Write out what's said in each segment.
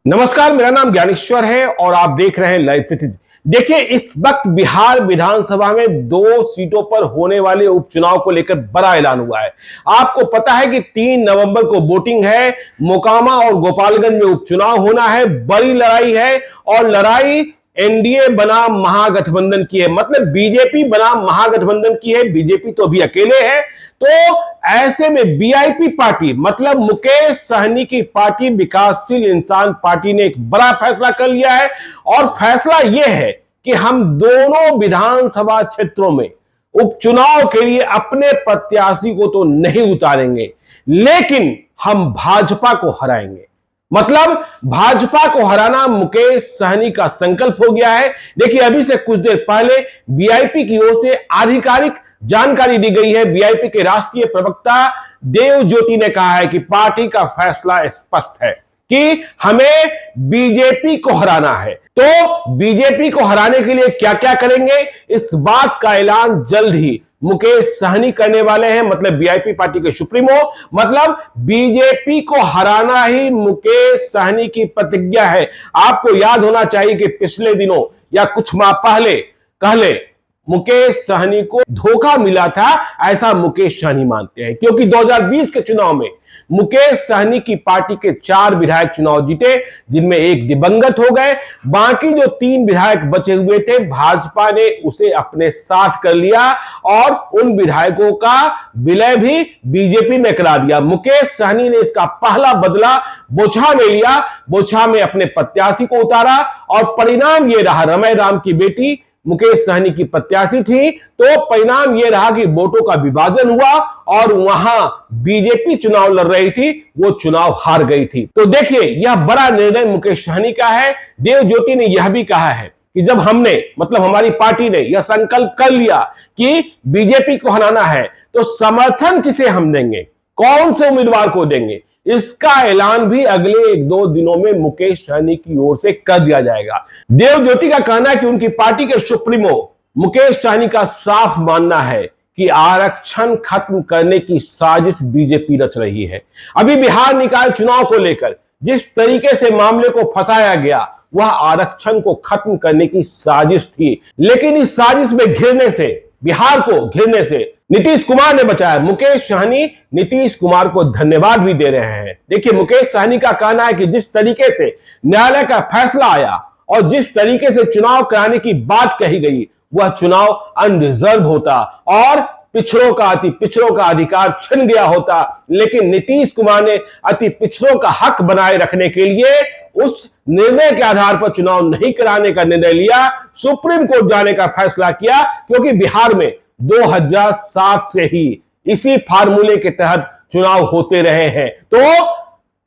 नमस्कार, मेरा नाम ज्ञानेश्वर है और आप देख रहे हैं लाइव स्थिति। देखिए, इस वक्त बिहार विधानसभा में 2 सीटों पर होने वाले उपचुनाव को लेकर बड़ा ऐलान हुआ है। आपको पता है कि 3 नवंबर को वोटिंग है, मोकामा और गोपालगंज में उपचुनाव होना है, बड़ी लड़ाई है और लड़ाई एनडीए बनाम महागठबंधन की है, मतलब बीजेपी बनाम महागठबंधन की है। बीजेपी तो अभी अकेले है, तो ऐसे में वीआईपी पार्टी मतलब मुकेश सहनी की पार्टी विकासशील इंसान पार्टी ने एक बड़ा फैसला कर लिया है और फैसला यह है कि हम दोनों विधानसभा क्षेत्रों में उपचुनाव के लिए अपने प्रत्याशी को तो नहीं उतारेंगे, लेकिन हम भाजपा को हराएंगे। मतलब भाजपा को हराना मुकेश सहनी का संकल्प हो गया है। देखिए, अभी से कुछ देर पहले वीआईपी की ओर से आधिकारिक जानकारी दी गई है। वीआईपी के राष्ट्रीय प्रवक्ता देव ज्योति ने कहा है कि पार्टी का फैसला स्पष्ट है कि हमें बीजेपी को हराना है। तो बीजेपी को हराने के लिए क्या क्या करेंगे, इस बात का ऐलान जल्द ही मुकेश सहनी करने वाले हैं, मतलब वीआईपी पार्टी के सुप्रीमो। मतलब बीजेपी को हराना ही मुकेश सहनी की प्रतिज्ञा है। आपको याद होना चाहिए कि पिछले दिनों या कुछ माह पहले मुकेश सहनी को धोखा मिला था, ऐसा मुकेश सहनी मानते हैं, क्योंकि 2020 के चुनाव में मुकेश सहनी की पार्टी के 4 विधायक चुनाव जीते, जिनमें एक दिवंगत हो गए। बाकी जो 3 विधायक बचे हुए थे, भाजपा ने उसे अपने साथ कर लिया और उन विधायकों का विलय भी बीजेपी में करा दिया। मुकेश सहनी ने इसका पहला बदला बोछा में लिया, बोछा में अपने प्रत्याशी को उतारा और परिणाम यह रहा, रमई राम की बेटी मुकेश सहनी की प्रत्याशी थी, तो परिणाम यह रहा कि वोटों का विभाजन हुआ और वहां बीजेपी चुनाव लड़ रही थी, वो चुनाव हार गई थी। तो देखिए, यह बड़ा निर्णय मुकेश सहनी का है। देव ज्योति ने यह भी कहा है कि जब हमने मतलब हमारी पार्टी ने यह संकल्प कर लिया कि बीजेपी को हराना है, तो समर्थन किसे हम देंगे, कौन से उम्मीदवार को देंगे, इसका ऐलान भी अगले 1-2 दिनों में मुकेश सहनी की ओर से कर दिया जाएगा। देव ज्योति का कहना है कि उनकी पार्टी के सुप्रीमो मुकेश सहनी का साफ मानना है कि आरक्षण खत्म करने की साजिश बीजेपी रच रही है। अभी बिहार निकाय चुनाव को लेकर जिस तरीके से मामले को फंसाया गया, वह आरक्षण को खत्म करने की साजिश थी, लेकिन इस साजिश में घिरने से, बिहार को घिरने से नीतीश कुमार ने बचाया। मुकेश सहनी नीतीश कुमार को धन्यवाद भी दे रहे हैं। देखिए, मुकेश सहनी का कहना है कि जिस तरीके से न्यायालय का फैसला आया और जिस तरीके से चुनाव कराने की बात कही गई, वह चुनाव अनरिजर्व होता और पिछड़ों का अधिकार छिन गया होता, लेकिन नीतीश कुमार ने अति पिछड़ों का हक बनाए रखने के लिए उस निर्णय के आधार पर चुनाव नहीं कराने का निर्णय लिया, सुप्रीम कोर्ट जाने का फैसला किया, क्योंकि बिहार में 2007 से ही इसी फार्मूले के तहत चुनाव होते रहे हैं। तो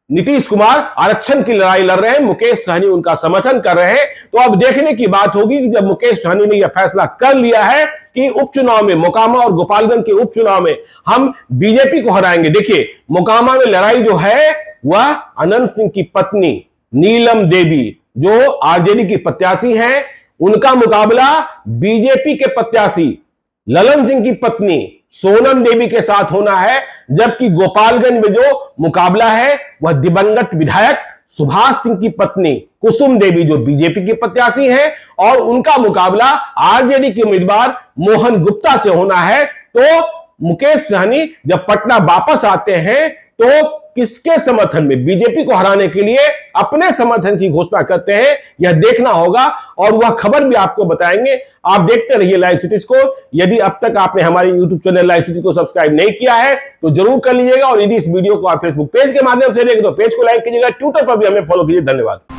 नीतीश कुमार आरक्षण की लड़ाई लड़ रहे हैं, मुकेश सहनी उनका समर्थन कर रहे हैं। तो अब देखने की बात होगी कि जब मुकेश सहनी ने यह फैसला कर लिया है कि उपचुनाव में, मोकामा और गोपालगंज के उपचुनाव में हम बीजेपी को हराएंगे। देखिए, मोकामा में लड़ाई जो है वह अनंत सिंह की पत्नी नीलम देवी, जो आरजेडी की प्रत्याशी हैं, उनका मुकाबला बीजेपी के प्रत्याशी ललन सिंह की पत्नी सोनम देवी के साथ होना है। जबकि गोपालगंज में जो मुकाबला है वह दिवंगत विधायक सुभाष सिंह की पत्नी कुसुम देवी, जो बीजेपी की प्रत्याशी हैं, और उनका मुकाबला आरजेडी के उम्मीदवार मोहन गुप्ता से होना है। तो मुकेश सहनी जब पटना वापस आते हैं तो किसके समर्थन में, बीजेपी को हराने के लिए अपने समर्थन की घोषणा करते हैं, यह देखना होगा और वह खबर भी आपको बताएंगे। आप देखते रहिए लाइव सिटीज को। यदि अब तक आपने हमारे यूट्यूब चैनल लाइव सिटीज को सब्सक्राइब नहीं किया है तो जरूर कर लीजिएगा, और यदि इस वीडियो को आप फेसबुक पेज के माध्यम से देखें तो पेज को लाइक कीजिएगा, ट्विटर पर भी हमें फॉलो कीजिए। धन्यवाद।